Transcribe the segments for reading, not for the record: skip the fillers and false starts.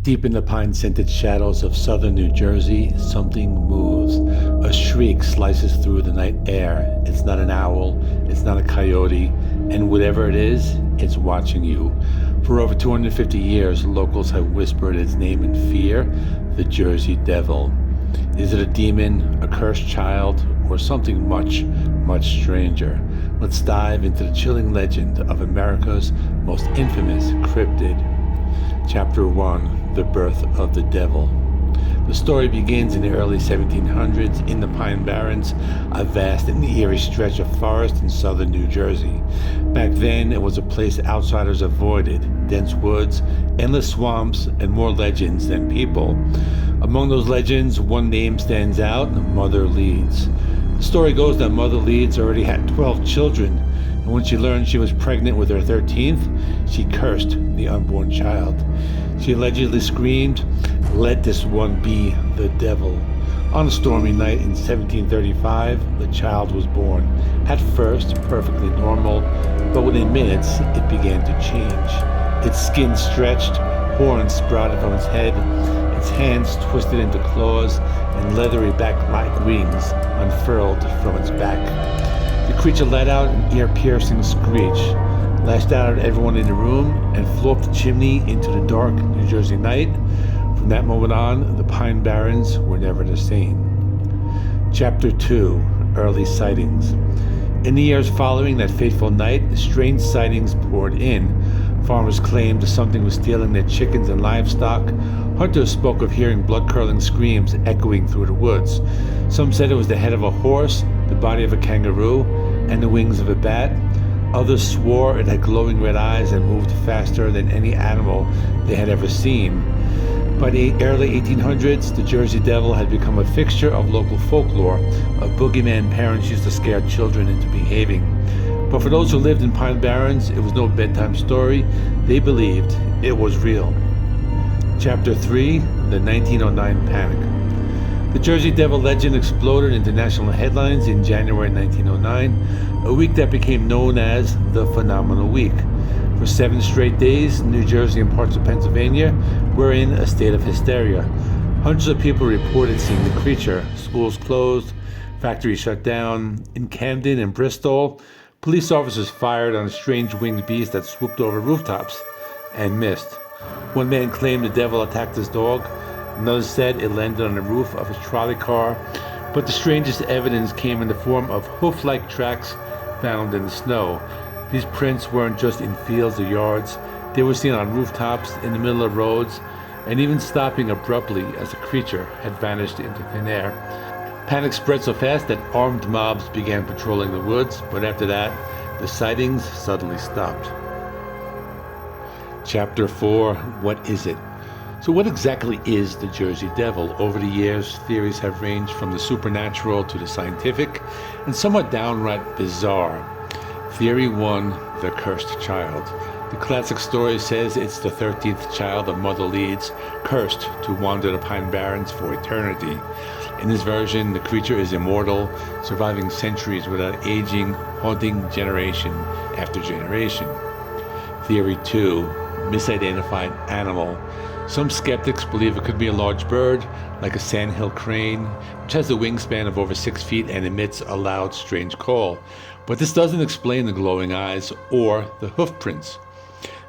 Deep in the pine-scented shadows of southern New Jersey, something moves. A shriek slices through the night air. It's not an owl, it's not a coyote, and whatever it is, it's watching you. For over 250 years, locals have whispered its name in fear, the Jersey Devil. Is it a demon, a cursed child, or something much, much stranger? Let's dive into the chilling legend of America's most infamous cryptid. Chapter 1, The Birth of the Devil. The story begins in the early 1700s in the Pine Barrens, a vast and eerie stretch of forest in southern New Jersey. Back then, it was a place outsiders avoided: dense woods, endless swamps, and more legends than people. Among those legends, one name stands out: Mother Leeds. The story goes that Mother Leeds already had 12 children, and when she learned she was pregnant with her 13th, she cursed the unborn child. She allegedly screamed, "Let this one be the devil." On a stormy night in 1735, the child was born. At first, perfectly normal, but within minutes, it began to change. Its skin stretched, horns sprouted from its head, its hands twisted into claws, and leathery back-like wings unfurled from its back. The creature let out an ear-piercing screech, lashed out at everyone in the room, and flew up the chimney into the dark New Jersey night. From that moment on, the Pine Barrens were never the same. Chapter 2, Early Sightings. In the years following that fateful night, strange sightings poured in. Farmers claimed something was stealing their chickens and livestock. Hunters spoke of hearing blood-curdling screams echoing through the woods. Some said it was the head of a horse, the body of a kangaroo, and the wings of a bat. Others swore it had glowing red eyes and moved faster than any animal they had ever seen. By the early 1800s, the Jersey Devil had become a fixture of local folklore, a boogeyman parents used to scare children into behaving. But for those who lived in Pine Barrens, it was no bedtime story. They believed it was real. Chapter 3, The 1909 Panic. The Jersey Devil legend exploded into national headlines in January 1909, a week that became known as the Phenomenal Week. For 7 straight days, New Jersey and parts of Pennsylvania were in a state of hysteria. Hundreds of people reported seeing the creature. Schools closed, factories shut down. In Camden and Bristol, police officers fired on a strange winged beast that swooped over rooftops and missed. One man claimed the devil attacked his dog. Another said it landed on the roof of his trolley car. But the strangest evidence came in the form of hoof-like tracks found in the snow. These prints weren't just in fields or yards. They were seen on rooftops, in the middle of roads, and even stopping abruptly as the creature had vanished into thin air. Panic spread so fast that armed mobs began patrolling the woods, but after that, the sightings suddenly stopped. Chapter 4, What is it? So what exactly is the Jersey Devil? Over the years, theories have ranged from the supernatural to the scientific, and somewhat downright bizarre. Theory 1, the cursed child. The classic story says it's the 13th child of Mother Leeds, cursed to wander the Pine Barrens for eternity. In this version, the creature is immortal, surviving centuries without aging, haunting generation after generation. Theory 2, misidentified animal. Some skeptics believe it could be a large bird, like a sandhill crane, which has a wingspan of over 6 feet and emits a loud, strange call. But this doesn't explain the glowing eyes or the hoof prints.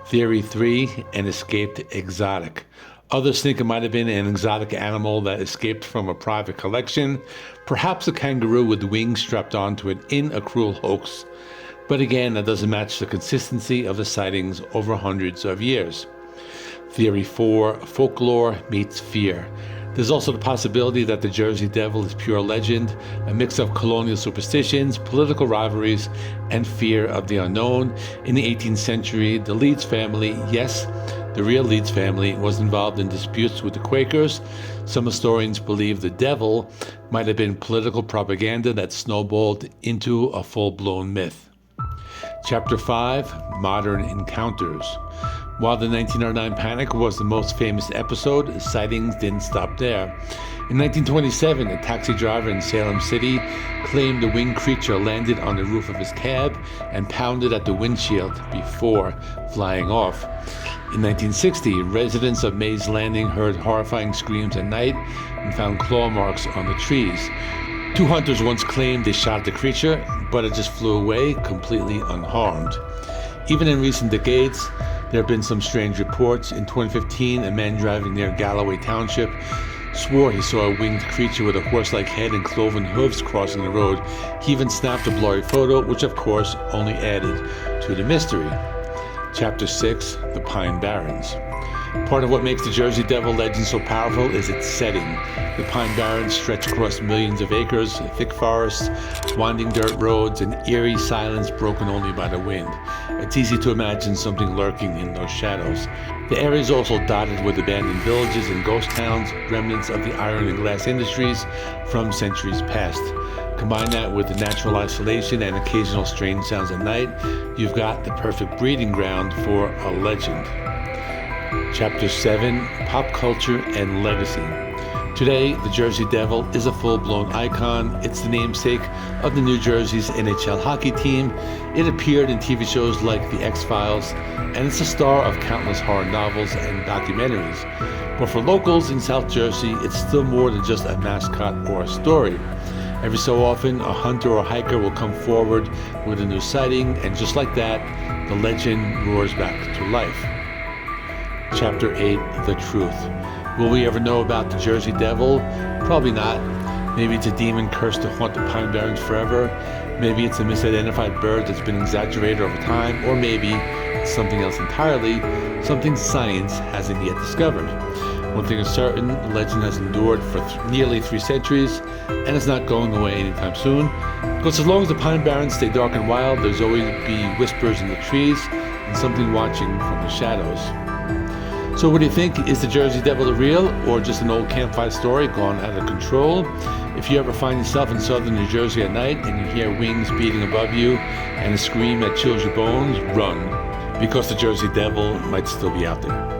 Theory 3, an escaped exotic. Others think it might have been an exotic animal that escaped from a private collection, perhaps a kangaroo with wings strapped onto it in a cruel hoax. But again, that doesn't match the consistency of the sightings over hundreds of years. Theory 4, folklore meets fear. There's also the possibility that the Jersey Devil is pure legend, a mix of colonial superstitions, political rivalries, and fear of the unknown. In the 18th century, the Leeds family, yes, the real Leeds family, was involved in disputes with the Quakers. Some historians believe the devil might have been political propaganda that snowballed into a full-blown myth. Chapter 5, Modern Encounters. While the 1909 panic was the most famous episode, sightings didn't stop there. In 1927, a taxi driver in Salem City claimed a winged creature landed on the roof of his cab and pounded at the windshield before flying off. In 1960, residents of Mays Landing heard horrifying screams at night and found claw marks on the trees. 2 hunters once claimed they shot the creature, but it just flew away completely unharmed. Even in recent decades, there have been some strange reports. In 2015, a man driving near Galloway Township swore he saw a winged creature with a horse-like head and cloven hooves crossing the road. He even snapped a blurry photo, which of course only added to the mystery. Chapter 6, The Pine Barrens. Part of what makes the Jersey Devil legend so powerful is its setting. The Pine Barrens stretch across millions of acres, thick forests, winding dirt roads, and eerie silence broken only by the wind. It's easy to imagine something lurking in those shadows. The area is also dotted with abandoned villages and ghost towns, remnants of the iron and glass industries from centuries past. Combine that with the natural isolation and occasional strange sounds at night, you've got the perfect breeding ground for a legend. Chapter 7, Pop Culture and Legacy. Today, the Jersey Devil is a full-blown icon. It's the namesake of the New Jersey's NHL hockey team. It appeared in TV shows like The X-Files, and it's the star of countless horror novels and documentaries. But for locals in South Jersey, it's still more than just a mascot or a story. Every so often, a hunter or hiker will come forward with a new sighting, and just like that, the legend roars back to life. Chapter 8, The Truth. Will we ever know about the Jersey Devil? Probably not. Maybe it's a demon cursed to haunt the Pine Barrens forever. Maybe it's a misidentified bird that's been exaggerated over time. Or maybe it's something else entirely, something science hasn't yet discovered. One thing is certain, the legend has endured for nearly 3 centuries, and it's not going away anytime soon. Because as long as the Pine Barrens stay dark and wild, there's always be whispers in the trees and something watching from the shadows. So what do you think? Is the Jersey Devil real, or just an old campfire story gone out of control? If you ever find yourself in southern New Jersey at night and you hear wings beating above you and a scream that chills your bones, run, because the Jersey Devil might still be out there.